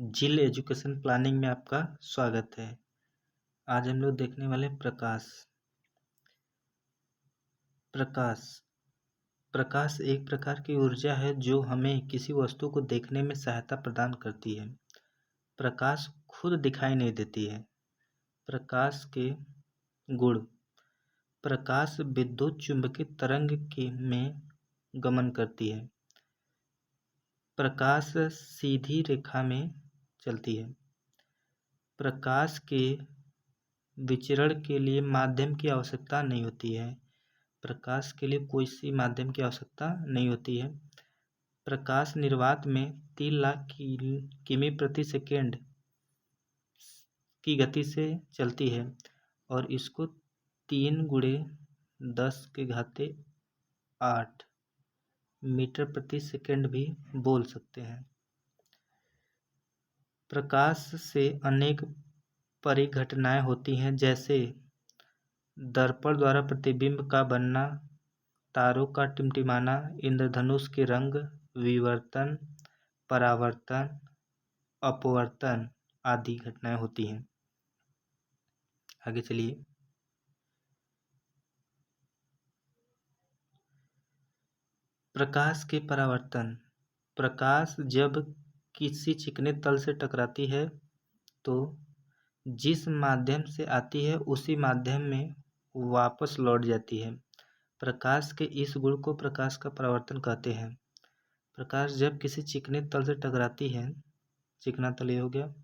जिल education planning में आपका स्वागत है। आज हम लोग देखने वाले प्रकाश। प्रकाश एक प्रकार की ऊर्जा है जो हमें किसी वस्तु को देखने में सहायता प्रदान करती है। प्रकाश खुद दिखाई नहीं देती है। प्रकाश के गुण। प्रकाश विद्युत चुंबकीय तरंग में गमन करती है। प्रकाश सीधी रेखा में चलती है। प्रकाश के विचरण के लिए माध्यम की आवश्यकता नहीं होती है। प्रकाश के लिए कोई सी माध्यम की आवश्यकता नहीं होती है। प्रकाश निर्वात में 3 लाख किमी प्रति सेकेंड की गति से चलती है और इसको 3×10⁸ मीटर प्रति सेकेंड भी बोल सकते हैं। प्रकाश से अनेक परिघटनाएं होती हैं, जैसे दर्पण द्वारा प्रतिबिंब का बनना, तारों का टिमटिमाना, इंद्रधनुष के रंग, विवर्तन, परावर्तन, अपवर्तन आदि घटनाएं होती हैं। आगे चलिए। प्रकाश के परावर्तन। प्रकाश जब किसी चिकने तल से टकराती है तो जिस माध्यम से आती है उसी माध्यम में वापस लौट जाती है। प्रकाश के इस गुण को प्रकाश का परावर्तन कहते हैं। प्रकाश जब किसी चिकने तल से टकराती है, चिकना तल ये हो गया,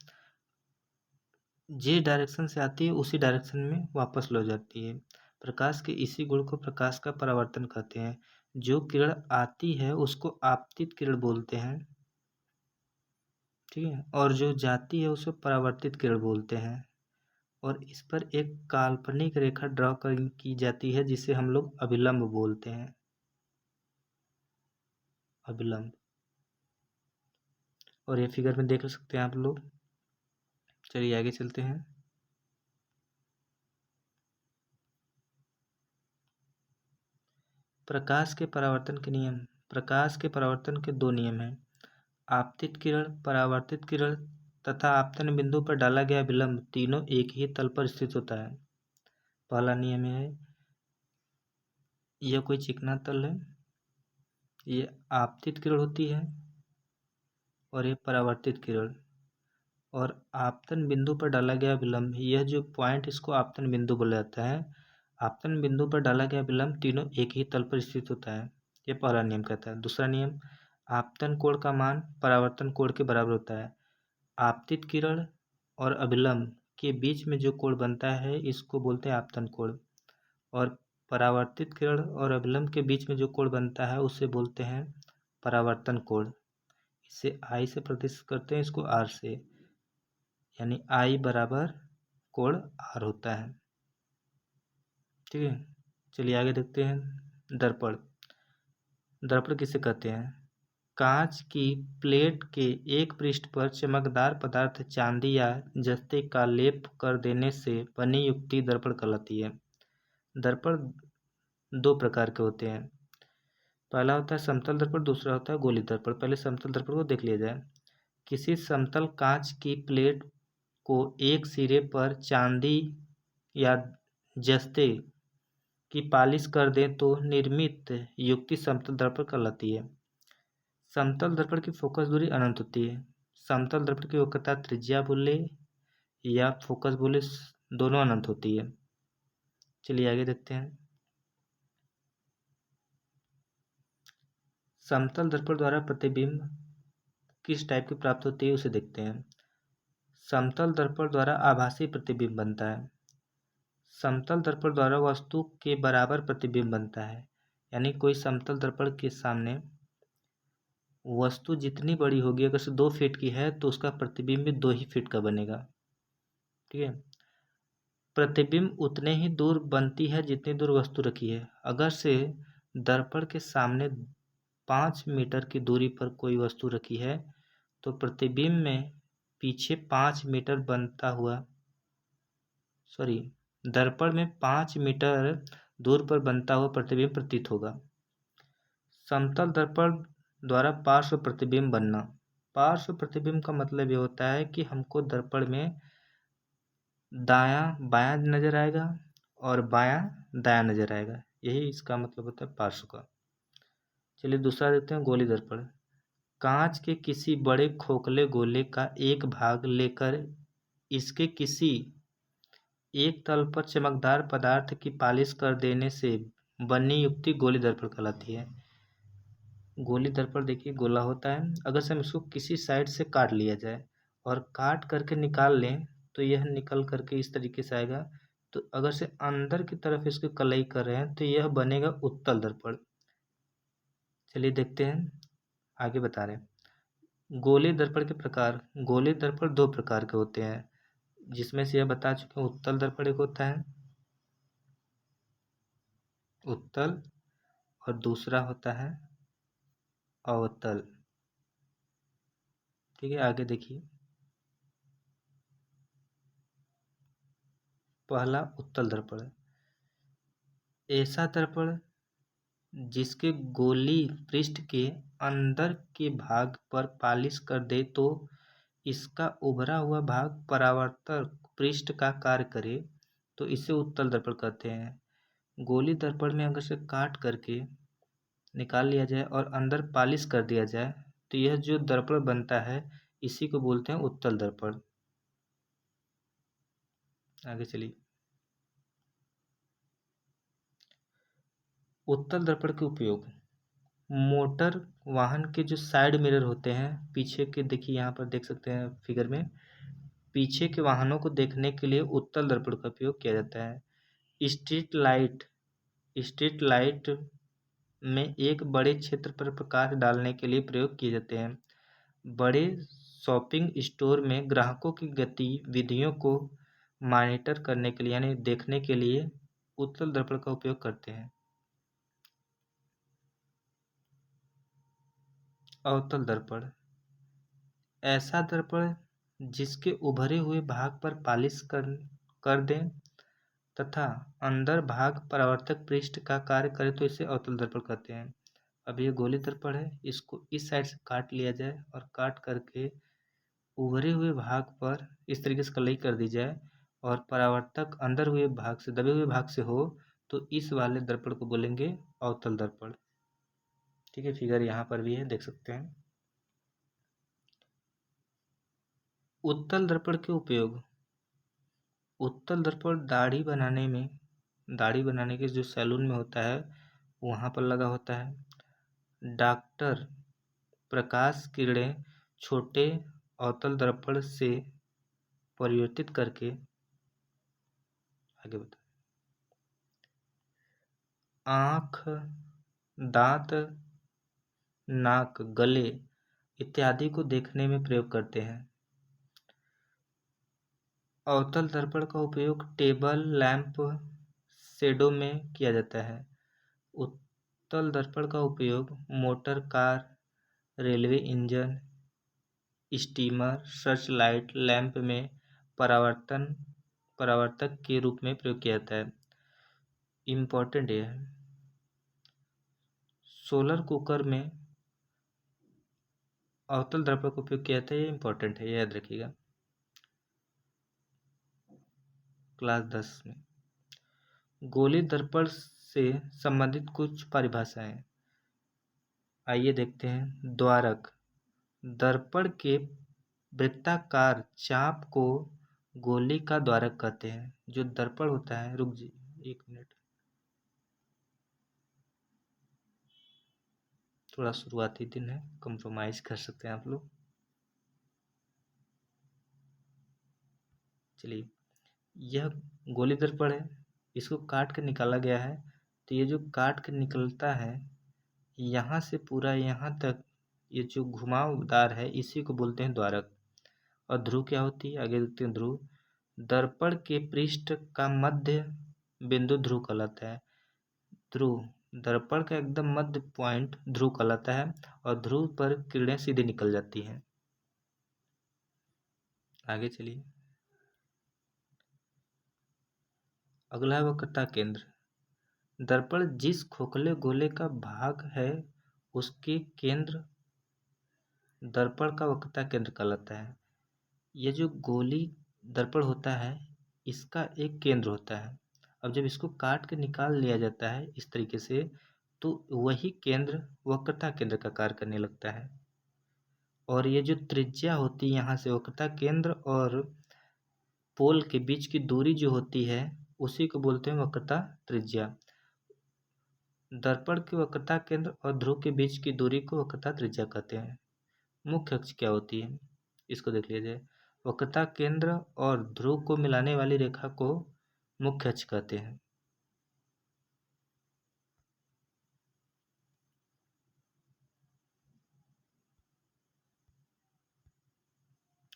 जिस डायरेक्शन से आती है उसी डायरेक्शन में वापस लौट जाती है। प्रकाश के इसी गुण को प्रकाश का परावर्तन कहते हैं। जो किरण आती है उसको आपतित किरण बोलते हैं, ठीक है, और जो जाती है उसको परावर्तित किरण बोलते हैं। और इस पर एक काल्पनिक रेखा ड्रॉ की जाती है जिसे हम लोग अभिलंब बोलते हैं। अभिलंब, और ये फिगर में देख सकते हैं आप लोग। चलिए आगे चलते हैं। प्रकाश के परावर्तन के नियम। प्रकाश के परावर्तन के 2 नियम हैं। आपतित किरण, परावर्तित किरण तथा आपतन बिंदु पर डाला गया विलंब तीनों एक ही तल पर स्थित होता है। पहला नियम है, यह कोई चिकना तल है, ये आपतित किरण होती है और ये परावर्तित किरण, और आपतन बिंदु पर डाला गया विलंब, यह जो पॉइंट इसको आपतन बिंदु बोला जाता है। आपतन बिंदु पर डाला गया विलंब तीनों एक ही तल पर स्थित होता है। यह पहला नियम कहता है। दूसरा नियम, आपतन कोण का मान परावर्तन कोण के बराबर होता है। आपतित किरण और अभिलंब के बीच में जो कोण बनता है इसको बोलते हैं आपतन कोण, और परावर्तित किरण और अभिलंब के बीच में जो कोण बनता है उसे बोलते हैं परावर्तन कोण। इसे आई से प्रदर्शित करते हैं, इसको आर से, यानी आई बराबर कोण आर होता है। ठीक है, चलिए आगे देखते हैं। दर्पण। दर्पण किसे कहते हैं? कांच की प्लेट के एक पृष्ठ पर चमकदार पदार्थ चांदी या जस्ते का लेप कर देने से बनी युक्ति दर्पण कहलाती है। दर्पण 2 प्रकार के होते हैं। पहला होता है समतल दर्पण, दूसरा होता है गोलीय दर्पण। पहले समतल दर्पण को देख लिया जाए। किसी समतल कांच की प्लेट को एक सिरे पर चांदी या जस्ते की पालिश कर दें तो निर्मित युक्ति समतल दर्पण कहलाती है। समतल दर्पण की फोकस दूरी अनंत होती है। समतल दर्पण की वक्रता त्रिज्या बोले या फोकस बोले दोनों अनंत होती है। चलिए आगे देखते हैं। समतल दर्पण द्वारा प्रतिबिंब किस टाइप की प्राप्त होती है उसे देखते हैं। समतल दर्पण द्वारा आभासी प्रतिबिंब बनता है। समतल दर्पण द्वारा वस्तु के बराबर प्रतिबिंब बनता है, यानी कोई समतल दर्पण के सामने वस्तु जितनी बड़ी होगी, अगर से 2 फीट की है तो उसका प्रतिबिंब भी 2 ही फीट का बनेगा। ठीक है, प्रतिबिंब उतने ही दूर बनती है जितनी दूर वस्तु रखी है। अगर से दर्पण के सामने 5 मीटर की दूरी पर कोई वस्तु रखी है तो प्रतिबिंब में पीछे 5 मीटर बनता हुआ, दर्पण में 5 मीटर दूर पर बनता हुआ प्रतिबिंब प्रतीत होगा। समतल दर्पण द्वारा पार्श्व प्रतिबिंब बनना। पार्श्व प्रतिबिंब का मतलब ये होता है कि हमको दर्पण में दायां बायां नजर आएगा और बायां दायां नजर आएगा, यही इसका मतलब होता है पार्श्व का। चलिए दूसरा देखते हैं, गोली दर्पण। कांच के किसी बड़े खोखले गोले का एक भाग लेकर इसके किसी एक तल पर चमकदार पदार्थ की पालिश कर देने से बनी युक्ति गोली दर्पण कहलाती है। गोली दर्पण देखिए गोला होता है, अगर से हम इसको किसी साइड से काट लिया जाए और काट करके निकाल लें तो यह निकल करके इस तरीके से आएगा। तो अगर से अंदर की तरफ इसको कलई कर रहे हैं तो यह बनेगा उत्तल दर्पण। चलिए देखते हैं, आगे बता रहे हैं गोली दर्पण के प्रकार। गोली दर्पण दो प्रकार के होते हैं, जिसमें से यह बता चुके हैं उत्तल दर्पण एक होता है उत्तल, और दूसरा होता है अवतल। ठीक है, आगे देखिए। पहला उत्तल दर्पण, ऐसा दर्पण जिसके गोली पृष्ठ के अंदर के भाग पर पालिश कर दे तो इसका उभरा हुआ भाग परावर्तक पृष्ठ का कार्य करे तो इसे उत्तल दर्पण कहते हैं। गोली दर्पण में अगर से काट करके निकाल लिया जाए और अंदर पालिश कर दिया जाए तो यह जो दर्पण बनता है इसी को बोलते हैं उत्तल दर्पण। आगे चलिए, उत्तल दर्पण के उपयोग। मोटर वाहन के जो साइड मिरर होते हैं पीछे के, देखिए यहाँ पर देख सकते हैं फिगर में, पीछे के वाहनों को देखने के लिए उत्तल दर्पण का उपयोग किया जाता है। स्ट्रीट लाइट में एक बड़े क्षेत्र पर प्रकाश डालने के लिए प्रयोग किए जाते हैं। बड़े शॉपिंग स्टोर में ग्राहकों की गतिविधियों को मॉनिटर करने के लिए यानी देखने के लिए उत्तल दर्पण का उपयोग करते हैं। अवतल दर्पण, ऐसा दर्पण जिसके उभरे हुए भाग पर पालिश कर दें तथा अंदर भाग परावर्तक पृष्ठ का कार्य करे तो इसे अवतल दर्पण कहते हैं। अब ये गोली दर्पण है, इसको इस साइड से काट लिया जाए और काट करके उभरे हुए भाग पर इस तरीके से कलई कर दी जाए और परावर्तक अंदर हुए भाग से दबे हुए भाग से हो तो इस वाले दर्पण को बोलेंगे अवतल दर्पण। ठीक है, फिगर यहाँ पर भी है, देख सकते हैं। उत्तल दर्पण के उपयोग। उत्तल दर्पण दाढ़ी बनाने के जो सैलून में होता है वहाँ पर लगा होता है। डॉक्टर प्रकाश किरणें छोटे अवतल दर्पण से परिवर्तित करके, आगे बता, आँख, दांत, नाक, गले इत्यादि को देखने में प्रयोग करते हैं। अवतल दर्पण का उपयोग टेबल लैंप शेडो में किया जाता है। उत्तल दर्पण का उपयोग motor car, railway engine, steamer, search light lamp में परावर्तक के रूप में प्रयोग किया जाता है। इम्पोर्टेंट यह है, सोलर कुकर में अवतल दर्पण का उपयोग किया जाता है, ये इम्पोर्टेंट है, याद रखिएगा क्लास 10 में। गोली दर्पण से संबंधित कुछ परिभाषाएं आइए देखते हैं। द्वारक, दर्पण के वृत्ताकार चाप को गोली का द्वारक कहते हैं। जो दर्पण होता है, रुक जी 1 मिनट, थोड़ा शुरुआती दिन है, कंप्रोमाइज कर सकते हैं आप लोग। चलिए, यह गोली दर्पण है, इसको काट कर निकाला गया है तो ये जो काट कर निकलता है यहाँ से पूरा यहाँ तक ये जो घुमावदार है इसी को बोलते हैं द्वारक। और ध्रुव क्या होती है, आगे देखते हैं। ध्रुव, दर्पण के पृष्ठ का मध्य बिंदु ध्रुव कहलाता है। ध्रुव, दर्पण का एकदम मध्य पॉइंट ध्रुव कहलाता है और ध्रुव पर किरणें सीधे निकल जाती हैं। आगे चलिए, अगला है वक्रता केंद्र। दर्पण जिस खोखले गोले का भाग है उसके केंद्र दर्पण का वक्रता केंद्र कहलाता है। ये जो गोली दर्पण होता है इसका एक केंद्र होता है। अब जब इसको काट के निकाल लिया जाता है इस तरीके से, तो वही केंद्र वक्रता केंद्र का कार्य करने लगता है। और ये जो त्रिज्या होती है यहाँ से वक्रता केंद्र और पोल के बीच की दूरी जो होती है उसी को बोलते हैं वक्रता त्रिज्या। दर्पण के वक्रता केंद्र और ध्रुव के बीच की दूरी को वक्रता त्रिज्या कहते हैं। मुख्य अक्ष क्या होती है इसको देख लीजिए। वक्रता केंद्र और ध्रुव को मिलाने वाली रेखा को मुख्य अक्ष कहते हैं।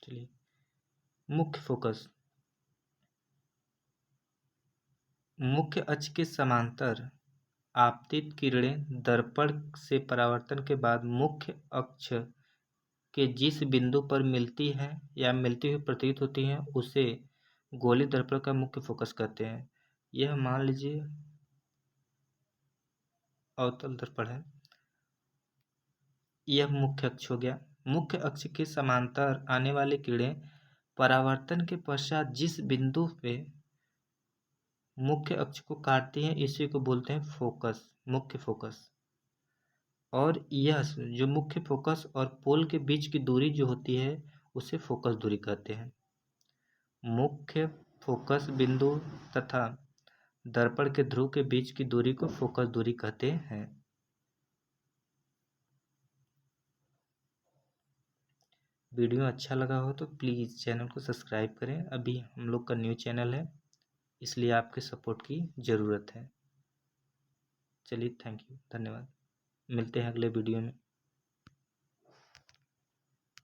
चलिए, मुख्य फोकस। मुख्य अक्ष के समांतर आपतित किरणें दर्पण से परावर्तन के बाद मुख्य अक्ष के जिस बिंदु पर मिलती है या मिलती हुई प्रतीत होती हैं उसे गोली दर्पण का मुख्य फोकस कहते हैं। यह मान लीजिए अवतल दर्पण है। यह मुख्य अक्ष हो गया। मुख्य अक्ष के समांतर आने वाली किरणें परावर्तन के पश्चात जिस बिंदु पे मुख्य अक्ष को काटती हैं इसी को बोलते हैं फोकस, मुख्य फोकस। और यह जो मुख्य फोकस और पोल के बीच की दूरी जो होती है उसे फोकस दूरी कहते हैं। मुख्य फोकस बिंदु तथा दर्पण के ध्रुव के बीच की दूरी को फोकस दूरी कहते हैं। वीडियो अच्छा लगा हो तो प्लीज़ चैनल को सब्सक्राइब करें। अभी हम लोग का न्यू चैनल है इसलिए आपके सपोर्ट की ज़रूरत है। चलिए, थैंक यू, धन्यवाद। मिलते हैं अगले वीडियो में।